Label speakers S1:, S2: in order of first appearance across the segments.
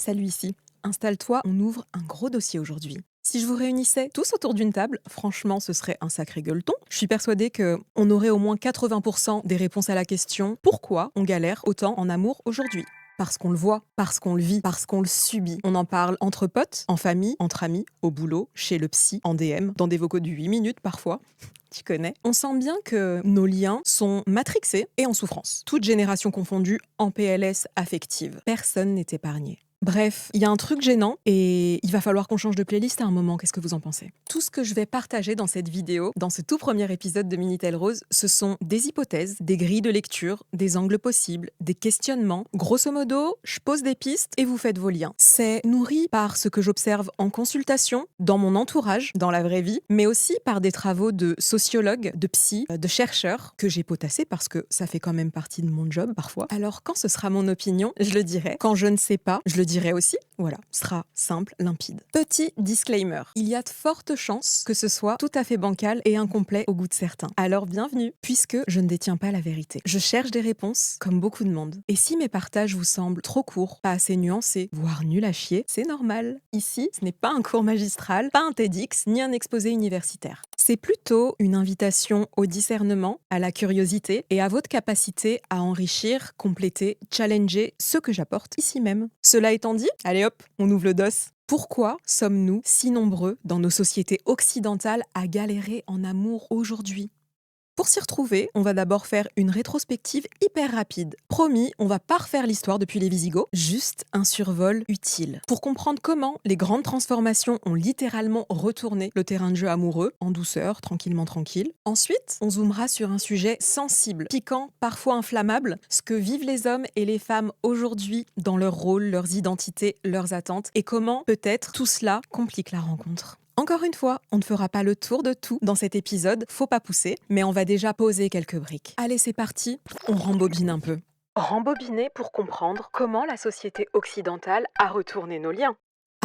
S1: Salut ici. Installe-toi, on ouvre un gros dossier aujourd'hui. Si je vous réunissais tous autour d'une table, franchement, ce serait un sacré gueuleton. Je suis persuadée qu'on aurait au moins 80% des réponses à la question pourquoi on galère autant en amour aujourd'hui. Parce qu'on le voit, parce qu'on le vit, parce qu'on le subit. On en parle entre potes, en famille, entre amis, au boulot, chez le psy, en DM, dans des vocaux de 8 minutes parfois. Tu connais. On sent bien que nos liens sont matrixés et en souffrance. Toute génération confondue, en PLS affective. Personne n'est épargné. Bref, il y a un truc gênant et il va falloir qu'on change de playlist à un moment. Qu'est-ce que vous en pensez? Tout ce que je vais partager dans cette vidéo, dans ce tout premier épisode de Minitel Rose, ce sont des hypothèses, des grilles de lecture, des angles possibles, des questionnements. Grosso modo, je pose des pistes et vous faites vos liens. C'est nourri par ce que j'observe en consultation, dans mon entourage, dans la vraie vie, mais aussi par des travaux de sociologues, de psy, de chercheurs que j'ai potassés parce que ça fait quand même partie de mon job parfois. Alors quand ce sera mon opinion, je le dirai. Quand je ne sais pas, je le dirai aussi. Voilà, ce sera simple, limpide. Petit disclaimer, il y a de fortes chances que ce soit tout à fait bancal et incomplet au goût de certains. Alors bienvenue, puisque je ne détiens pas la vérité. Je cherche des réponses, comme beaucoup de monde. Et si mes partages vous semblent trop courts, pas assez nuancés, voire nuls à chier, c'est normal. Ici, ce n'est pas un cours magistral, pas un TEDx, ni un exposé universitaire. C'est plutôt une invitation au discernement, à la curiosité et à votre capacité à enrichir, compléter, challenger ce que j'apporte ici même. Cela étant dit, allez hop, on ouvre le dos. Pourquoi sommes-nous si nombreux dans nos sociétés occidentales à galérer en amour aujourd'hui ? Pour s'y retrouver, on va d'abord faire une rétrospective hyper rapide. Promis, on va pas refaire l'histoire depuis les Visigoths, juste un survol utile. Pour comprendre comment les grandes transformations ont littéralement retourné le terrain de jeu amoureux, en douceur, tranquillement tranquille. Ensuite, on zoomera sur un sujet sensible, piquant, parfois inflammable, ce que vivent les hommes et les femmes aujourd'hui dans leur rôle, leurs identités, leurs attentes, et comment peut-être tout cela complique la rencontre. Encore une fois, on ne fera pas le tour de tout dans cet épisode, faut pas pousser, mais on va déjà poser quelques briques. Allez, c'est parti, on rembobine un peu. Rembobiner pour comprendre comment la société occidentale a retourné nos liens.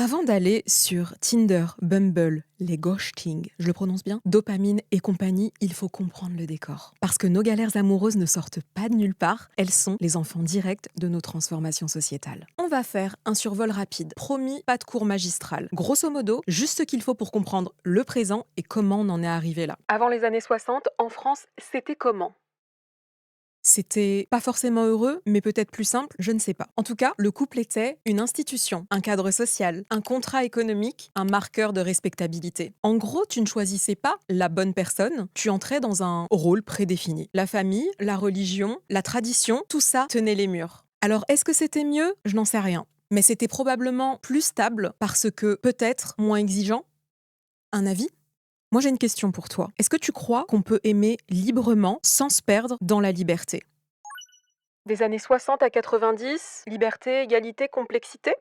S1: Avant d'aller sur Tinder, Bumble, les ghosting, je le prononce bien, dopamine et compagnie, il faut comprendre le décor. Parce que nos galères amoureuses ne sortent pas de nulle part, elles sont les enfants directs de nos transformations sociétales. On va faire un survol rapide, promis, pas de cours magistral. Grosso modo, juste ce qu'il faut pour comprendre le présent et comment on en est arrivé là. Avant les années 60, en France, c'était comment ? C'était pas forcément heureux, mais peut-être plus simple, je ne sais pas. En tout cas, le couple était une institution, un cadre social, un contrat économique, un marqueur de respectabilité. En gros, tu ne choisissais pas la bonne personne, tu entrais dans un rôle prédéfini. La famille, la religion, la tradition, tout ça tenait les murs. Alors, est-ce que c'était mieux ? Je n'en sais rien. Mais c'était probablement plus stable parce que peut-être moins exigeant. Un avis ? Moi, j'ai une question pour toi. Est-ce que tu crois qu'on peut aimer librement sans se perdre dans la liberté ? Des années 60 à 90, liberté, égalité, complexité ?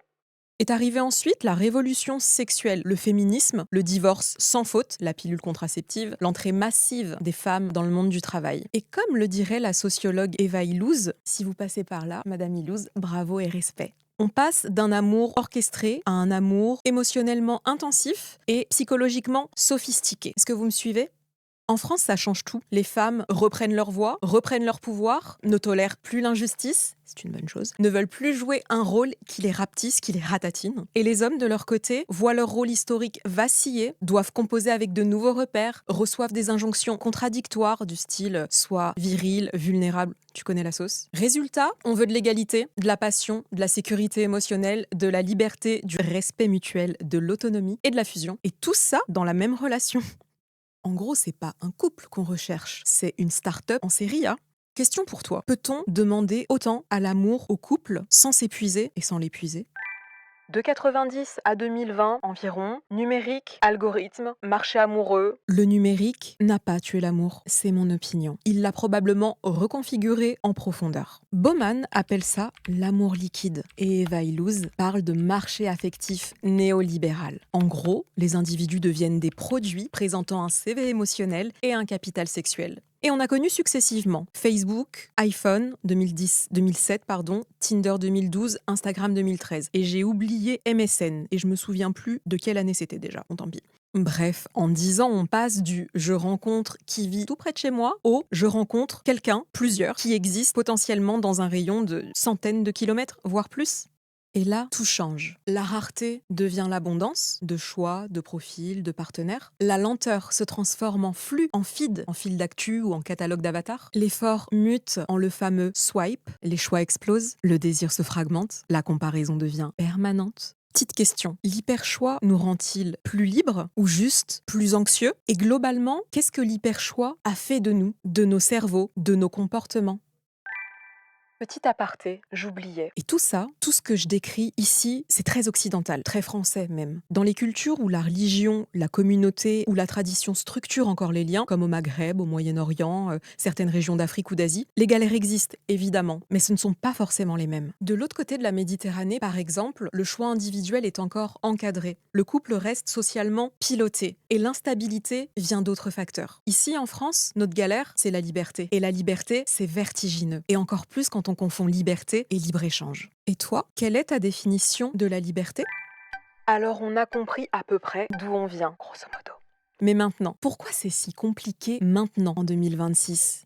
S1: Est arrivée ensuite la révolution sexuelle, le féminisme, le divorce sans faute, la pilule contraceptive, l'entrée massive des femmes dans le monde du travail. Et comme le dirait la sociologue Eva Illouz, si vous passez par là, Madame Illouz, bravo et respect. On passe d'un amour orchestré à un amour émotionnellement intensif et psychologiquement sophistiqué. Est-ce que vous me suivez ? En France, ça change tout. Les femmes reprennent leur voix, reprennent leur pouvoir, ne tolèrent plus l'injustice, c'est une bonne chose, ne veulent plus jouer un rôle qui les rapetisse, qui les ratatine. Et les hommes, de leur côté, voient leur rôle historique vaciller, doivent composer avec de nouveaux repères, reçoivent des injonctions contradictoires du style soit viril, vulnérable, tu connais la sauce. Résultat, on veut de l'égalité, de la passion, de la sécurité émotionnelle, de la liberté, du respect mutuel, de l'autonomie et de la fusion. Et tout ça dans la même relation. En gros, c'est pas un couple qu'on recherche, c'est une start-up en série A. Question pour toi. Peut-on demander autant à l'amour au couple sans s'épuiser et sans l'épuiser ? De 90 à 2020 environ, numérique, algorithme, marché amoureux. Le numérique n'a pas tué l'amour, c'est mon opinion. Il l'a probablement reconfiguré en profondeur. Bauman appelle ça l'amour liquide et Eva Illouz parle de marché affectif néolibéral. En gros, les individus deviennent des produits présentant un CV émotionnel et un capital sexuel. Et on a connu successivement Facebook, iPhone 2007, Tinder 2012, Instagram 2013. Et j'ai oublié MSN et je me souviens plus de quelle année c'était déjà, bon, tant pis. Bref, en 10 ans, on passe du « je rencontre qui vit tout près de chez moi » au « je rencontre quelqu'un, plusieurs, qui existent potentiellement dans un rayon de centaines de kilomètres, voire plus ». Et là, tout change. La rareté devient l'abondance de choix, de profils, de partenaires. La lenteur se transforme en flux, en feed, en fil d'actu ou en catalogue d'avatar. L'effort mute en le fameux swipe. Les choix explosent, le désir se fragmente, la comparaison devient permanente. Petite question, l'hyperchoix nous rend-il plus libres ou juste plus anxieux? Et globalement, qu'est-ce que l'hyperchoix a fait de nous, de nos cerveaux, de nos comportements? Petit aparté, j'oubliais. Et tout ça, tout ce que je décris ici, c'est très occidental, très français même. Dans les cultures où la religion, la communauté ou la tradition structurent encore les liens, comme au Maghreb, au Moyen-Orient, certaines régions d'Afrique ou d'Asie, les galères existent, évidemment, mais ce ne sont pas forcément les mêmes. De l'autre côté de la Méditerranée, par exemple, le choix individuel est encore encadré. Le couple reste socialement piloté et l'instabilité vient d'autres facteurs. Ici, en France, notre galère, c'est la liberté. Et la liberté, c'est vertigineux. Et encore plus quand on confond liberté et libre-échange. Et toi, quelle est ta définition de la liberté? Alors on a compris à peu près d'où on vient, grosso modo. Mais maintenant, pourquoi c'est si compliqué maintenant, en 2026?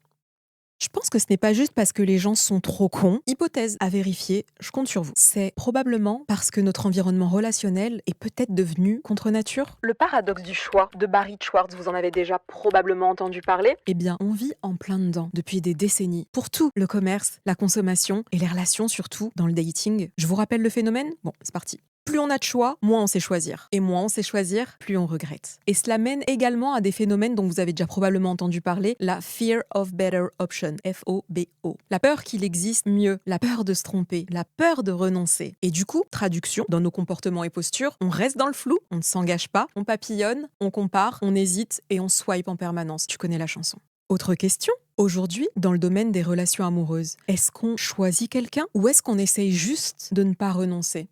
S1: Je pense que ce n'est pas juste parce que les gens sont trop cons. Hypothèse à vérifier, je compte sur vous. C'est probablement parce que notre environnement relationnel est peut-être devenu contre nature. Le paradoxe du choix de Barry Schwartz, vous en avez déjà probablement entendu parler. Eh bien, on vit en plein dedans depuis des décennies. Pour tout, le commerce, la consommation et les relations surtout dans le dating. Je vous rappelle le phénomène? Bon, c'est parti. Plus on a de choix, moins on sait choisir. Et moins on sait choisir, plus on regrette. Et cela mène également à des phénomènes dont vous avez déjà probablement entendu parler, la Fear of Better Option, FOBO. La peur qu'il existe mieux, la peur de se tromper, la peur de renoncer. Et du coup, traduction, dans nos comportements et postures, on reste dans le flou, on ne s'engage pas, on papillonne, on compare, on hésite et on swipe en permanence. Tu connais la chanson. Autre question? Aujourd'hui, dans le domaine des relations amoureuses, est-ce qu'on choisit quelqu'un ou est-ce qu'on essaye juste de ne pas renoncer?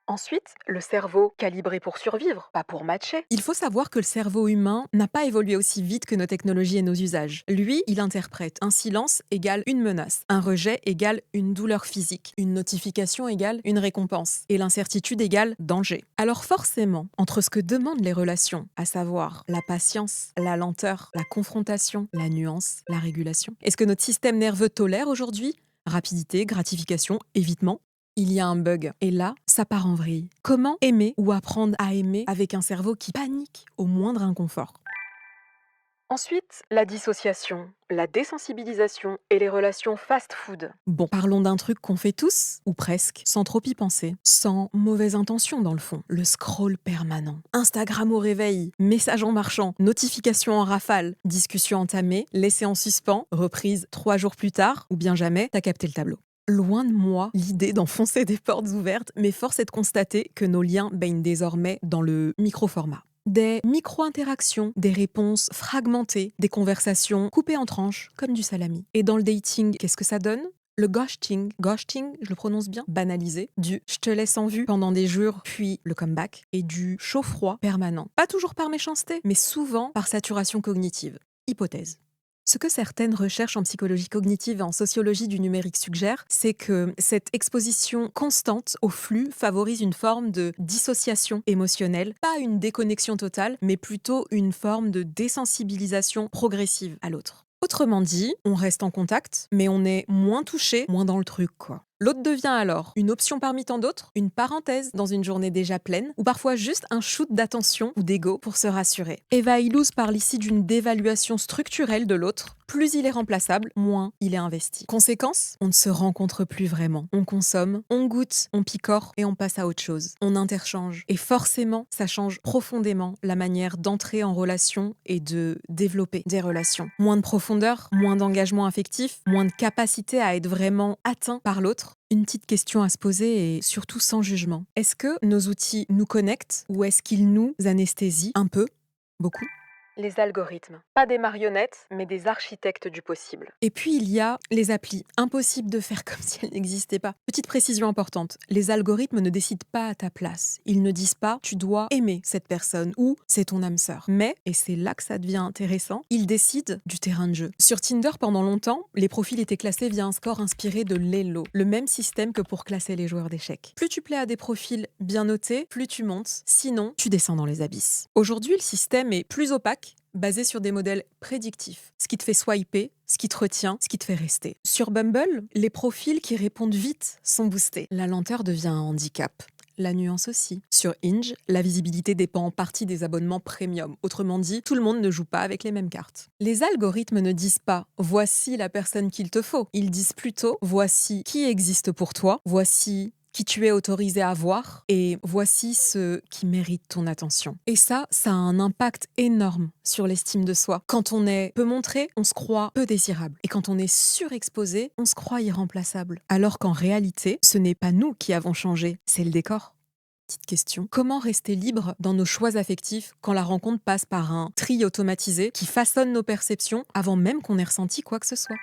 S1: Ensuite, le cerveau, calibré pour survivre, pas pour matcher. Il faut savoir que le cerveau humain n'a pas évolué aussi vite que nos technologies et nos usages. Lui, il interprète un silence égale une menace, un rejet égale une douleur physique, une notification égale une récompense, et l'incertitude égale danger. Alors forcément, entre ce que demandent les relations, à savoir la patience, la lenteur, la confrontation, la nuance, la régulation, est-ce que notre système nerveux tolère aujourd'hui rapidité, gratification, évitement? Il y a un bug. Et là, ça part en vrille. Comment aimer ou apprendre à aimer avec un cerveau qui panique au moindre inconfort? Ensuite, la dissociation, la désensibilisation et les relations fast-food. Bon, parlons d'un truc qu'on fait tous, ou presque, sans trop y penser, sans mauvaise intention dans le fond. Le scroll permanent. Instagram au réveil, message en marchant, notification en rafale, discussion entamée, laissée en suspens, reprise 3 jours plus tard, ou bien jamais, t'as capté le tableau. Loin de moi l'idée d'enfoncer des portes ouvertes, mais force est de constater que nos liens baignent désormais dans le micro-format. Des micro-interactions, des réponses fragmentées, des conversations coupées en tranches, comme du salami. Et dans le dating, qu'est-ce que ça donne? Le ghosting, je le prononce bien, banalisé, du je te laisse en vue pendant des jours, puis le comeback, et du chaud-froid permanent. Pas toujours par méchanceté, mais souvent par saturation cognitive. Hypothèse. Ce que certaines recherches en psychologie cognitive et en sociologie du numérique suggèrent, c'est que cette exposition constante au flux favorise une forme de dissociation émotionnelle, pas une déconnexion totale, mais plutôt une forme de désensibilisation progressive à l'autre. Autrement dit, on reste en contact, mais on est moins touché, moins dans le truc, quoi. L'autre devient alors une option parmi tant d'autres, une parenthèse dans une journée déjà pleine, ou parfois juste un shoot d'attention ou d'ego pour se rassurer. Eva Illouz parle ici d'une dévaluation structurelle de l'autre. Plus il est remplaçable, moins il est investi. Conséquence, on ne se rencontre plus vraiment. On consomme, on goûte, on picore et on passe à autre chose. On interchange. Et forcément, ça change profondément la manière d'entrer en relation et de développer des relations. Moins de profondeur, moins d'engagement affectif, moins de capacité à être vraiment atteint par l'autre. Une petite question à se poser et surtout sans jugement. Est-ce que nos outils nous connectent ou est-ce qu'ils nous anesthésient un peu? Beaucoup? Les algorithmes. Pas des marionnettes, mais des architectes du possible. Et puis il y a les applis. Impossible de faire comme si elles n'existaient pas. Petite précision importante, les algorithmes ne décident pas à ta place. Ils ne disent pas tu dois aimer cette personne ou c'est ton âme sœur. Mais, et c'est là que ça devient intéressant, ils décident du terrain de jeu. Sur Tinder, pendant longtemps, les profils étaient classés via un score inspiré de l'Elo, le même système que pour classer les joueurs d'échecs. Plus tu plais à des profils bien notés, plus tu montes, sinon tu descends dans les abysses. Aujourd'hui, le système est plus opaque, basé sur des modèles prédictifs. Ce qui te fait swiper, ce qui te retient, ce qui te fait rester. Sur Bumble, les profils qui répondent vite sont boostés. La lenteur devient un handicap. La nuance aussi. Sur Hinge, la visibilité dépend en partie des abonnements premium. Autrement dit, tout le monde ne joue pas avec les mêmes cartes. Les algorithmes ne disent pas « voici la personne qu'il te faut ». Ils disent plutôt « voici qui existe pour toi, voici qui tu es autorisé à voir et voici ceux qui méritent ton attention ». Et ça a un impact énorme sur l'estime de soi. Quand on est peu montré, on se croit peu désirable. Et quand on est surexposé, on se croit irremplaçable. Alors qu'en réalité, ce n'est pas nous qui avons changé, c'est le décor. Petite question, comment rester libre dans nos choix affectifs quand la rencontre passe par un tri automatisé qui façonne nos perceptions avant même qu'on ait ressenti quoi que ce soit?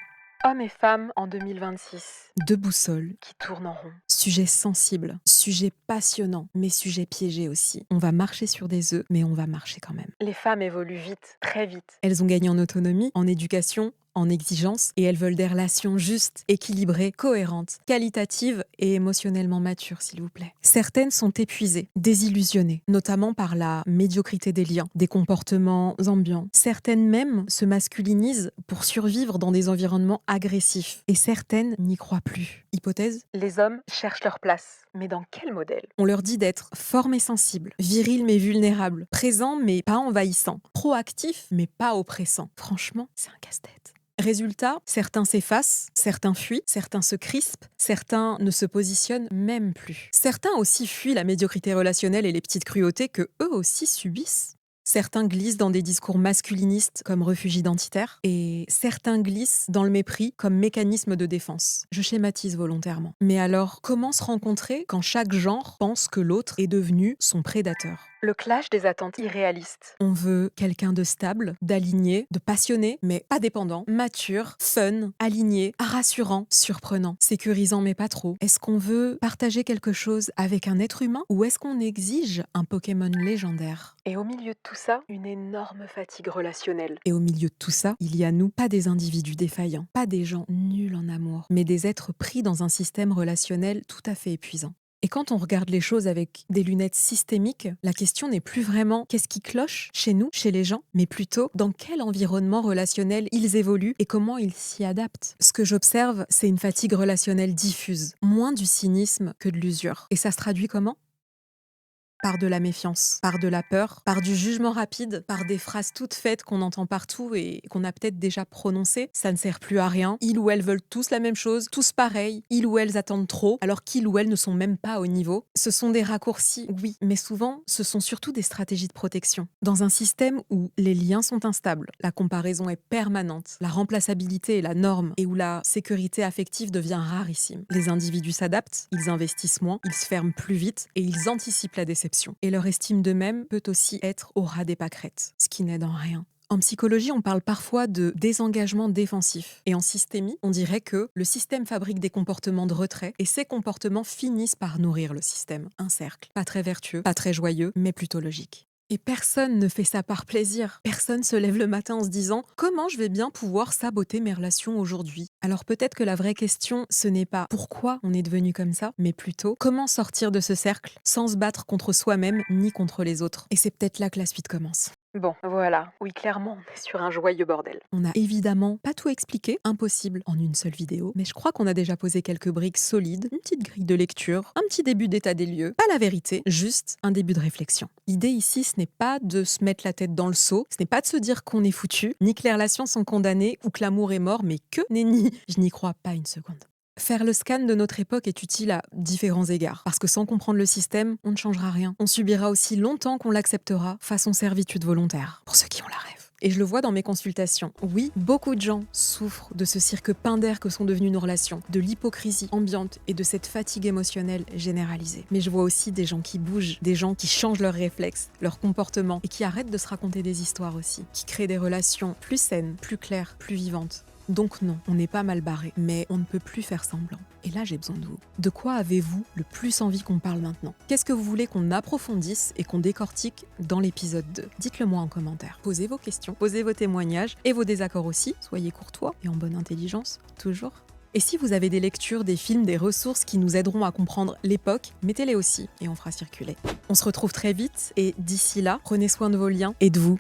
S1: Hommes et femmes en 2026. Deux boussoles qui tournent en rond. Sujet sensible, sujet passionnant, mais sujet piégé aussi. On va marcher sur des œufs, mais on va marcher quand même. Les femmes évoluent vite, très vite. Elles ont gagné en autonomie, en éducation, en exigence, et elles veulent des relations justes, équilibrées, cohérentes, qualitatives et émotionnellement matures, s'il vous plaît. Certaines sont épuisées, désillusionnées, notamment par la médiocrité des liens, des comportements ambiants. Certaines même se masculinisent pour survivre dans des environnements agressifs. Et certaines n'y croient plus. Hypothèse, les hommes cherchent leur place. Mais dans quel modèle? On leur dit d'être forts mais sensibles, virils mais vulnérables, présents mais pas envahissants, proactifs mais pas oppressants. Franchement, c'est un casse-tête. Résultat, certains s'effacent, certains fuient, certains se crispent, certains ne se positionnent même plus. Certains aussi fuient la médiocrité relationnelle et les petites cruautés que eux aussi subissent. Certains glissent dans des discours masculinistes comme refuge identitaire et certains glissent dans le mépris comme mécanisme de défense. Je schématise volontairement. Mais alors, comment se rencontrer quand chaque genre pense que l'autre est devenu son prédateur? Le clash des attentes irréalistes. On veut quelqu'un de stable, d'aligné, de passionné, mais pas dépendant, mature, fun, aligné, rassurant, surprenant, sécurisant mais pas trop. Est-ce qu'on veut partager quelque chose avec un être humain ou est-ce qu'on exige un Pokémon légendaire? Et au milieu de tout ça, une énorme fatigue relationnelle. Et au milieu de tout ça, il y a nous, pas des individus défaillants, pas des gens nuls en amour, mais des êtres pris dans un système relationnel tout à fait épuisant. Et quand on regarde les choses avec des lunettes systémiques, la question n'est plus vraiment qu'est-ce qui cloche chez nous, chez les gens, mais plutôt dans quel environnement relationnel ils évoluent et comment ils s'y adaptent. Ce que j'observe, c'est une fatigue relationnelle diffuse, moins du cynisme que de l'usure. Et ça se traduit comment ? Par de la méfiance, par de la peur, par du jugement rapide, par des phrases toutes faites qu'on entend partout et qu'on a peut-être déjà prononcées. Ça ne sert plus à rien. Ils ou elles veulent tous la même chose, tous pareil. Ils ou elles attendent trop, alors qu'ils ou elles ne sont même pas au niveau. Ce sont des raccourcis, oui, mais souvent, ce sont surtout des stratégies de protection. Dans un système où les liens sont instables, la comparaison est permanente, la remplaçabilité est la norme et où la sécurité affective devient rarissime. Les individus s'adaptent, ils investissent moins, ils se ferment plus vite et ils anticipent la déception. Et leur estime d'eux-mêmes peut aussi être au ras des pâquerettes, ce qui n'aide en rien. En psychologie, on parle parfois de désengagement défensif. Et en systémie, on dirait que le système fabrique des comportements de retrait et ces comportements finissent par nourrir le système. Un cercle. Pas très vertueux, pas très joyeux, mais plutôt logique. Et personne ne fait ça par plaisir. Personne se lève le matin en se disant « Comment je vais bien pouvoir saboter mes relations aujourd'hui ?» Alors peut-être que la vraie question, ce n'est pas pourquoi on est devenu comme ça, mais plutôt comment sortir de ce cercle sans se battre contre soi-même ni contre les autres. Et c'est peut-être là que la suite commence. Bon, voilà. Oui, clairement, on est sur un joyeux bordel. On n'a évidemment pas tout expliqué, impossible, en une seule vidéo, mais je crois qu'on a déjà posé quelques briques solides, une petite grille de lecture, un petit début d'état des lieux, pas la vérité, juste un début de réflexion. L'idée ici, ce n'est pas de se mettre la tête dans le seau, ce n'est pas de se dire qu'on est foutu, ni que les relations sont condamnées ou que l'amour est mort, mais que nenni. Je n'y crois pas une seconde. Faire le scan de notre époque est utile à différents égards, parce que sans comprendre le système, on ne changera rien. On subira aussi longtemps qu'on l'acceptera, façon servitude volontaire, pour ceux qui ont la rêve. Et je le vois dans mes consultations. Oui, beaucoup de gens souffrent de ce cirque pain d'air que sont devenues nos relations, de l'hypocrisie ambiante et de cette fatigue émotionnelle généralisée. Mais je vois aussi des gens qui bougent, des gens qui changent leurs réflexes, leurs comportements, et qui arrêtent de se raconter des histoires aussi, qui créent des relations plus saines, plus claires, plus vivantes. Donc non, on n'est pas mal barré, mais on ne peut plus faire semblant. Et là, j'ai besoin de vous. De quoi avez-vous le plus envie qu'on parle maintenant? Qu'est-ce que vous voulez qu'on approfondisse et qu'on décortique dans l'épisode 2? Dites-le moi en commentaire. Posez vos questions, posez vos témoignages et vos désaccords aussi. Soyez courtois et en bonne intelligence, toujours. Et si vous avez des lectures, des films, des ressources qui nous aideront à comprendre l'époque, mettez-les aussi et on fera circuler. On se retrouve très vite et d'ici là, prenez soin de vos liens et de vous.